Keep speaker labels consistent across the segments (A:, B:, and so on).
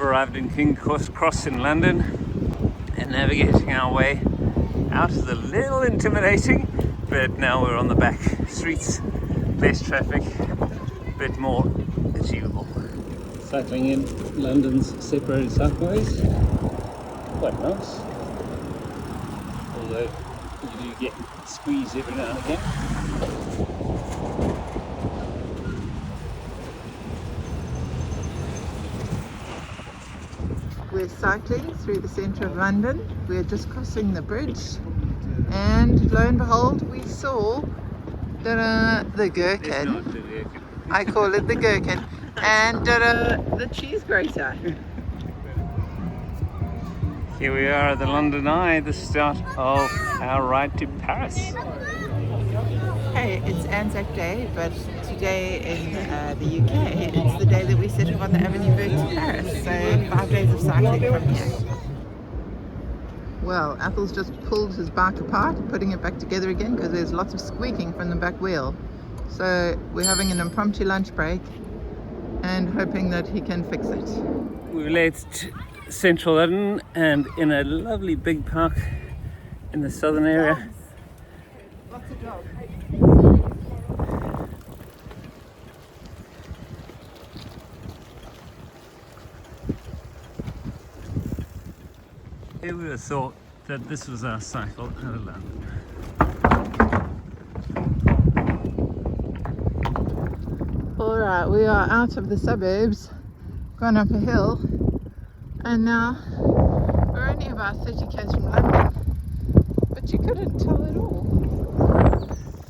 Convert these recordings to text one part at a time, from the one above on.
A: arrived in King's Cross in London and navigating our way out is a little intimidating, but now we're on the back streets, less traffic, a bit more achievable. Cycling in London's separated cycleways, quite nice, although you do get squeezed every now and again.
B: We're cycling through the centre of London. We're just crossing the bridge, and lo and behold, we saw the gherkin. I call it the gherkin, and the cheese grater.
A: Here we are at the London Eye, the start of our ride to Paris.
B: Hey, it's Anzac Day, but today in the UK, it's the day that we set off on the Avenue Verte to Paris, so 5 days of cycling from here. Well, Athel's just pulled his bike apart, putting it back together again because there's lots of squeaking from the back wheel. So we're having an impromptu lunch break and hoping that he can fix it.
A: We've left central London and in a lovely big park in the southern area.
B: Lots of dogs.
A: Who would have thought that this was our cycle out of London?
B: Alright, we are out of the suburbs, gone up a hill, and now we're only about 30 k's from London, but you couldn't tell at all.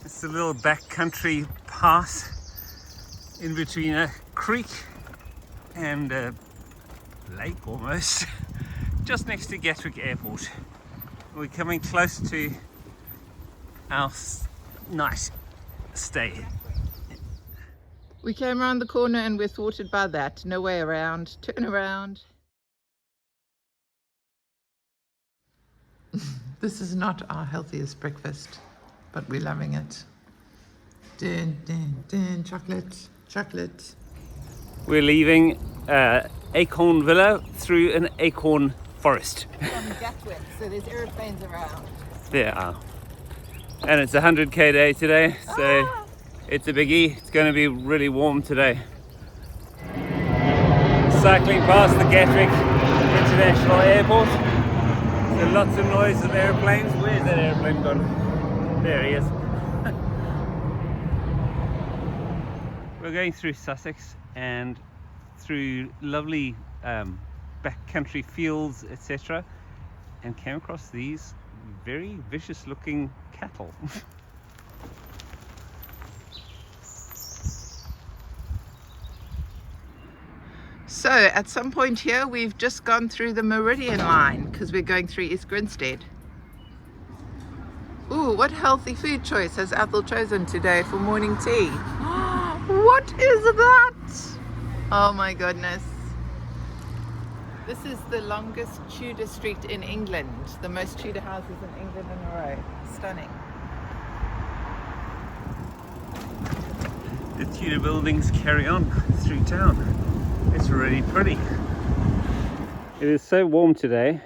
A: It's a little backcountry pass in between a creek and a lake almost, just next to Gatwick Airport. We're coming close to our night stay.
B: We came around the corner and we're thwarted by that. No way around. Turn around. This is not our healthiest breakfast, but we're loving it. Dun, dun, dun, chocolate, chocolate.
A: We're leaving Acorn Villa through an acorn forest.
B: From Gatwick, so there's aeroplanes around.
A: There are. And it's a 100k day today, so it's a biggie. It's going to be really warm today. Cycling past the Gatwick International Airport. There's lots of noise of airplanes. Where's that airplane gone? There he is. We're going through Sussex and through lovely backcountry fields, etc., and came across these very vicious looking cattle.
B: So at some point here we've just gone through the Meridian line because we're going through East Grinstead. Ooh, what healthy food choice has Athel chosen today for morning tea? What is that? Oh my goodness. This is the longest Tudor street in England. The most Tudor houses in England in a row. Stunning.
A: The Tudor buildings carry on through town. It's really pretty. It is so warm today.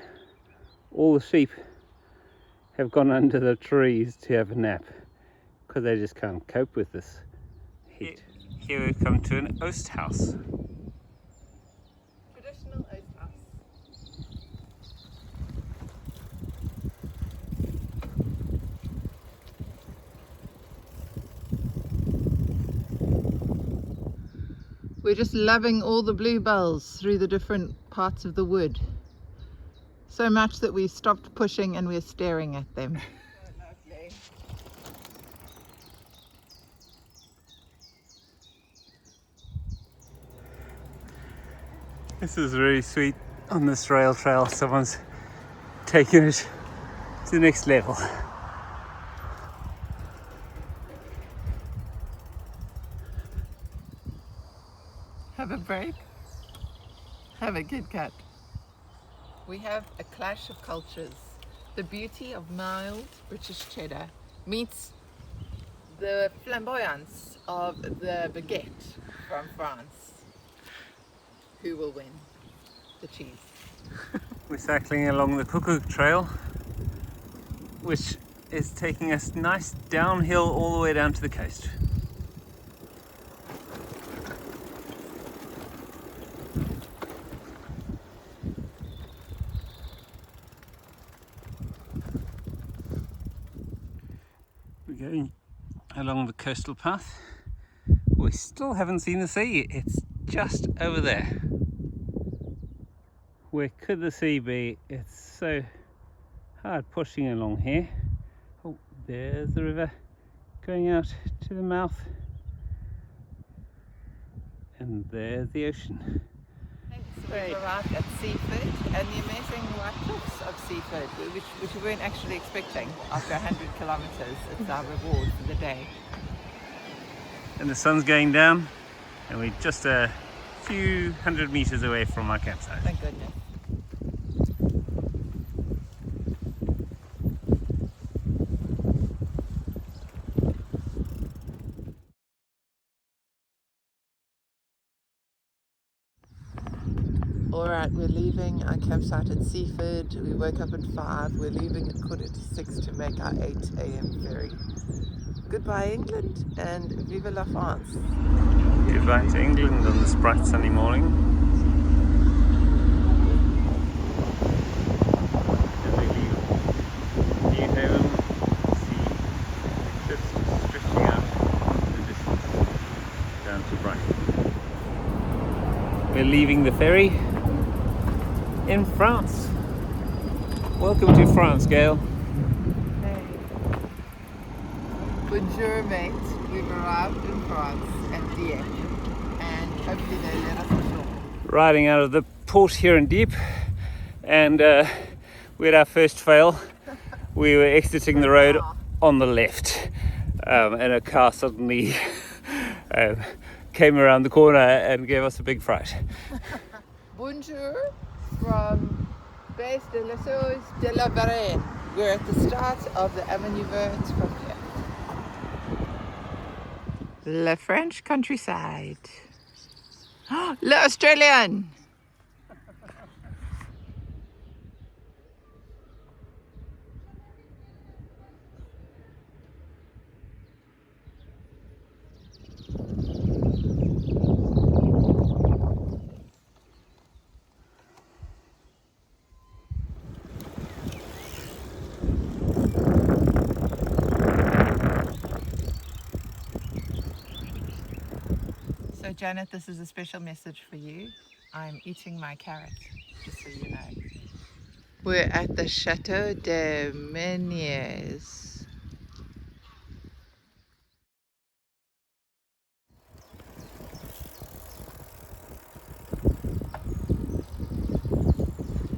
A: All the sheep have gone under the trees to have a nap because they just can't cope with this heat. Here we've come to an oast house.
B: Traditional oast house. We're just loving all the bluebells through the different parts of the wood. So much that we stopped pushing and we're staring at them. So lovely.
A: This is really sweet. On this rail trail, someone's taken it to the next level.
B: Have a break. Have a Kit Kat. We have a clash of cultures. The beauty of mild British cheddar meets the flamboyance of the baguette from France. Who will win? the cheese.
A: We're cycling along the Cuckoo Trail, which is taking us nice downhill all the way down to the coast. We're going along the coastal path. We still haven't seen the sea. It's just over there. Where could the sea be? It's so hard pushing along here. Oh, there's the river going out to the mouth. And there's the ocean.
B: So we've arrived at Seaford, and the amazing white cliffs of Seaford, which we weren't actually expecting after 100 kilometers. It's our reward for the day.
A: And the sun's going down, and we're just a few hundred meters away from our campsite.
B: Thank goodness. Alright, we're leaving our campsite at Seaford. We woke up at 5. We're leaving at 5:45 to make our 8 a.m. ferry. Goodbye England, and vive la France.
A: Goodbye to England on this bright sunny morning. And we leave Newhaven, see just stretching out the distance down to Brighton. We're leaving the ferry in France. Welcome to France, Gail.
B: Hey. Bonjour, mate. We've arrived in France at Dieppe, and hopefully they let us ashore.
A: Riding out of the port here in Dieppe, and we had our first fail. We were exiting the road on the left, and a car suddenly came around the corner and gave us a big fright.
B: Bonjour from Base de la Sauce de la Varenne. We're at the start of the Avenue Verte from here. Le French countryside. Le Australian. So Janet, this is a special message for you. I'm eating my carrot, just so you know. We're at the Chateau de Meniers.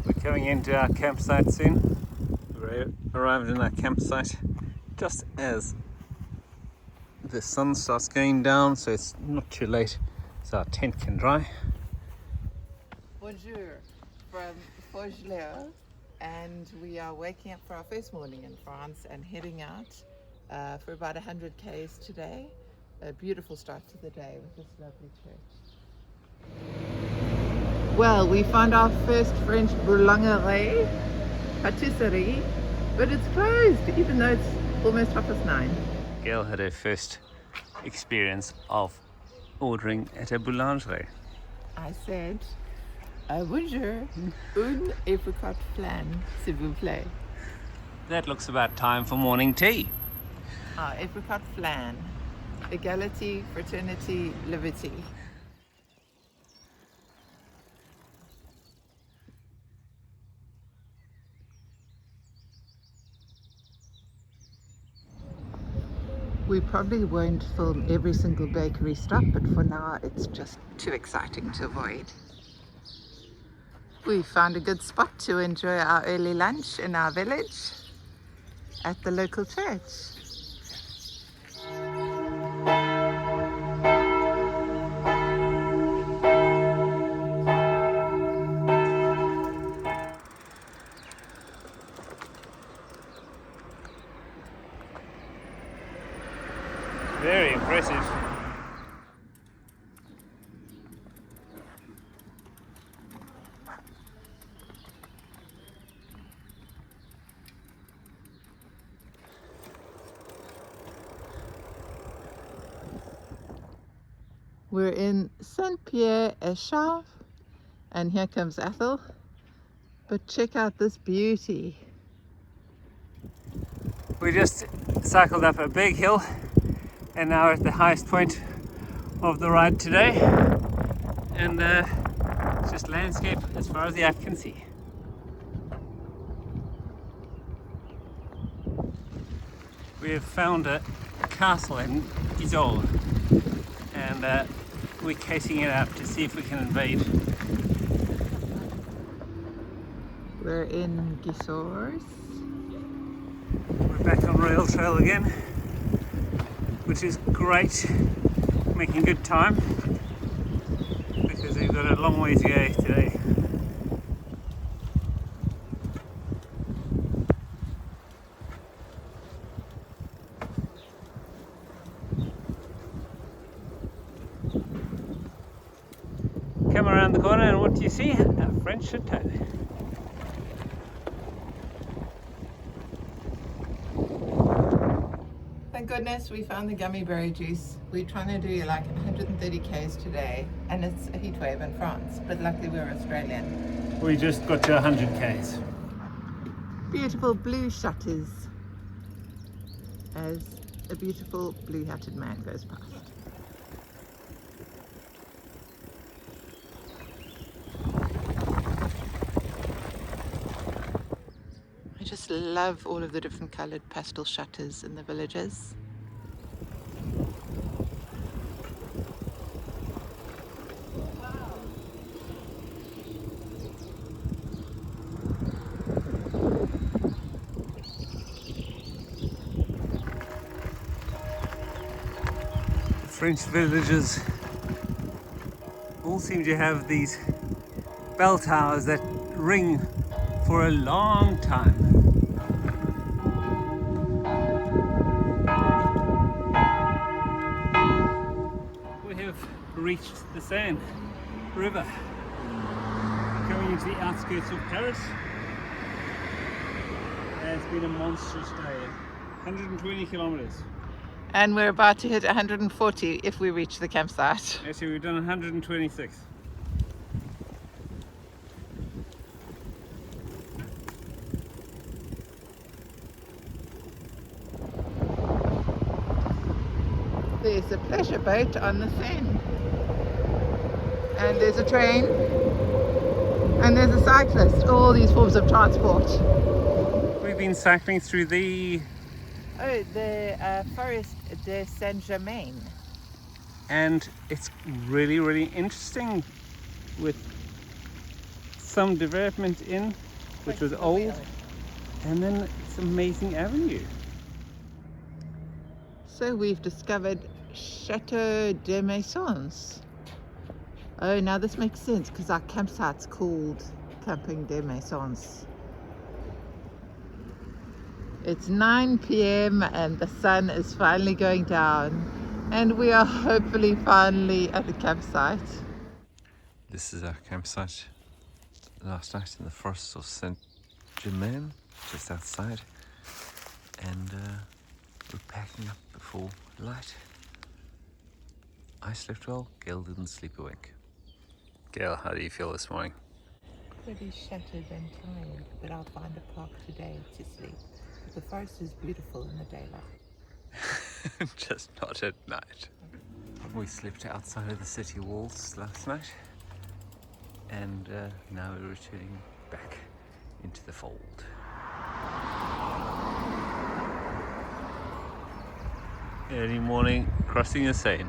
A: We're coming into our campsite soon. We arrived in our campsite just as the sun starts going down, so it's not too late, so our tent can dry.
B: Bonjour from Fougeleau, and we are waking up for our first morning in France and heading out for about 100 k's today. A beautiful start to the day with this lovely church. Well, we found our first French boulangerie, patisserie, but it's closed even though it's almost 9:30.
A: Gail had her first experience of ordering at a boulangerie.
B: I said, bonjour, une apricot flan, s'il vous plaît.
A: That looks about time for morning tea.
B: Apricot flan, equality, fraternity, liberty. We probably won't film every single bakery stop, but for now it's just too exciting to avoid. We found a good spot to enjoy our early lunch in our village at the local church.
A: Very impressive.
B: We're in Saint-Pierre-et-Chartres, and here comes Athel. But check out this beauty.
A: We just cycled up a big hill and now we're at the highest point of the ride today, and it's just landscape as far as the eye can see. We have found a castle in Gisors, and we're casing it out to see if we can invade.
B: We're in Gisors.
A: We're back on rail trail again, which is great, making good time because we've got a long way to go today. Come around the corner and what do you see? A French chateau.
B: Thank goodness we found the gummy berry juice. We're trying to do like 130 k's today, and it's a heat wave in France, but luckily we're Australian.
A: We just got to 100 k's.
B: Beautiful blue shutters as a beautiful blue-hatted man goes past. I just love all of the different coloured pastel shutters in the villages.
A: French villages all seem to have these bell towers that ring for a long time. We have reached the Seine River, coming into the outskirts of Paris. It's been a monstrous day, 120 kilometers.
B: And we're about to hit 140 if we reach the campsite.
A: Actually, we've done 126.
B: There's a pleasure boat on the Seine. And there's a train. And there's a cyclist. All these forms of transport.
A: We've been cycling through the
B: Forest de Saint-Germain.
A: And it's really, really interesting with some development in, which was old, and then it's amazing avenue.
B: So we've discovered Chateau des Maisons. Oh, now this makes sense because our campsite's called Camping des Maisons. It's 9 p.m. and the sun is finally going down, and we are hopefully finally at the campsite.
C: This is our campsite last night in the forest of Saint-Germain, just outside, and we're packing up before light. I slept well, Gail didn't sleep a wink. Gail, how do you feel this morning?
B: Pretty shattered and tired, but I'll find a park today to sleep. The forest is beautiful in the daylight.
C: Just not at night. We slept outside of the city walls last night, and now we're returning back into the fold.
A: Early morning, crossing the Seine.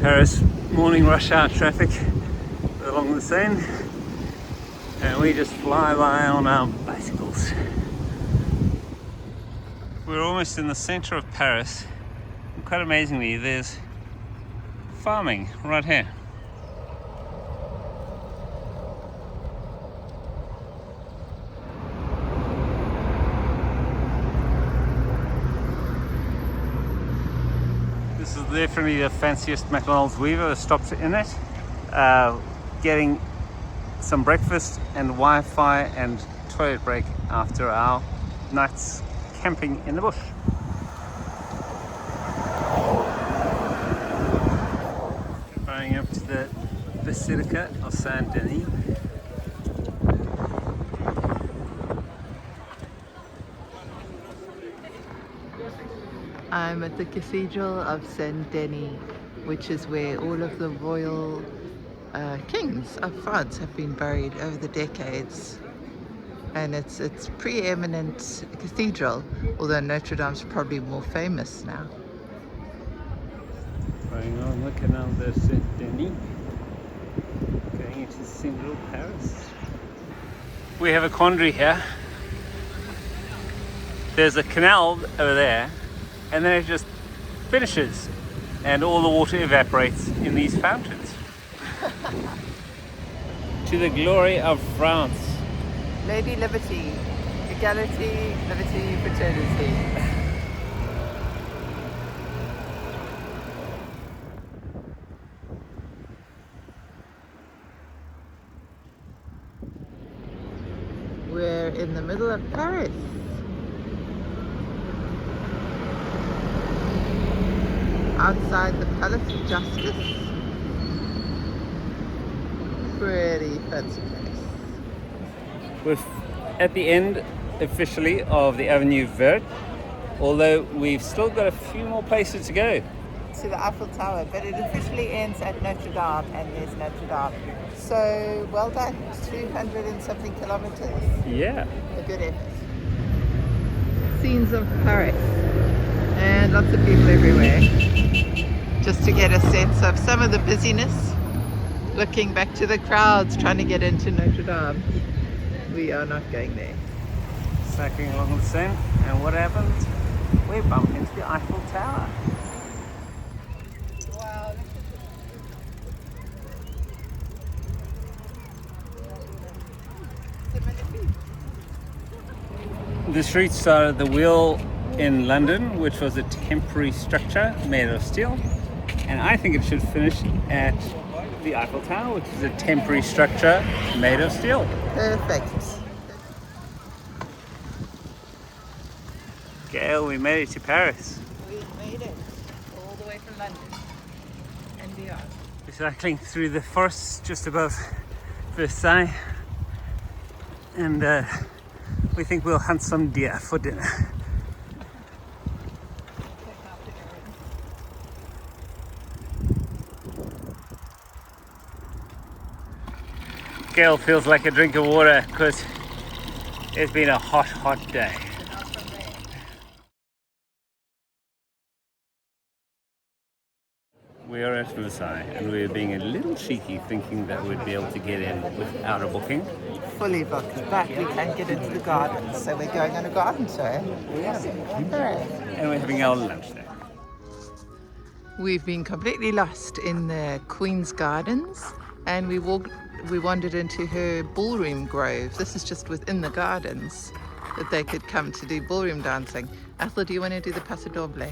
A: Paris morning rush hour traffic along the Seine, and we just fly by on our bicycles. We're almost in the center of Paris, and quite amazingly there's farming right here. This is definitely the fanciest McDonald's we've ever stopped in it. Getting some breakfast and Wi-Fi and toilet break after our nights camping in the bush. Basilica of Saint Denis.
B: I'm at the Cathedral of Saint Denis, which is where all of the royal kings of France have been buried over the decades. And it's preeminent cathedral, although Notre Dame's probably more famous now.
A: Going on the Canal de Saint Denis, going into central Paris. We have a quandary here. There's a canal over there, and then it just finishes, and all the water evaporates in these fountains. To the glory of France.
B: Lady Liberty, equality, liberty, fraternity. We're in the middle of Paris. Outside the Palace of Justice. Pretty fancy place.
A: We're at the end officially of the Avenue Verte, although we've still got a few more places to go.
B: To the Eiffel Tower, but it officially ends at Notre Dame, and there's Notre Dame. So well done, 200 and something kilometers.
A: Yeah.
B: A good effort. Scenes of Paris, and lots of people everywhere. Just to get a sense of some of the busyness. Looking back to the crowds trying to get into Notre Dame. We are not going there.
A: Cycling along the Seine, and what happens? We bump into the Eiffel Tower.
B: Wow.
A: The street started the wheel in London, which was a temporary structure made of steel, and I think it should finish at the Eiffel Tower, which is a temporary structure made of steel.
B: Perfect.
A: Gail, we made it to Paris.
B: We made it all the way from London and beyond.
A: We're cycling through the forests just above Versailles, and we think we'll hunt some deer for dinner. Gail feels like a drink of water because it's been a hot, hot day. We are at Versailles, and we're being a little cheeky thinking that we'd be able to get in without a booking.
B: Fully booked, but we can get into the gardens, so we're going on a garden tour. Alright.
A: And we're having our lunch there.
B: We've been completely lost in the Queen's Gardens, and we wandered into her ballroom grove. This is just within the gardens that they could come to do ballroom dancing. Ethel, do you want to do the Paso Doble?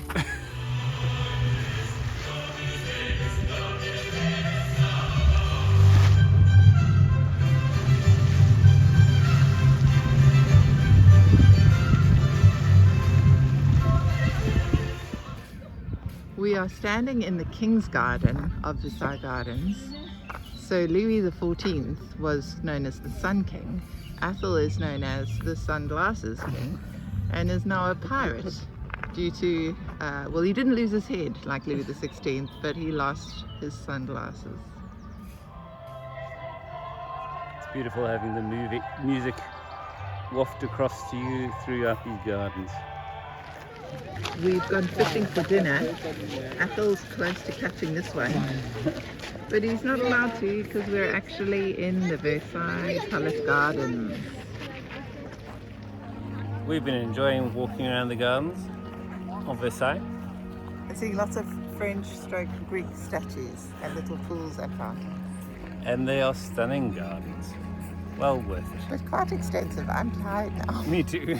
B: We are standing in the King's Garden of Versailles Gardens. So Louis XIV was known as the Sun King. Athol is known as the Sunglasses King, and is now a pirate due to, well, he didn't lose his head like Louis XVI, but he lost his sunglasses.
A: It's beautiful having the music waft across to you throughout these gardens.
B: We've gone fishing for dinner. Athol's close to catching this one, but he's not allowed to because we're actually in the Versailles Palace Gardens.
A: We've been enjoying walking around the gardens of Versailles.
B: I see lots of French stroke Greek statues and little pools and fountains.
A: And they are stunning gardens. Well worth it.
B: But quite extensive. I'm tired now.
A: Me too.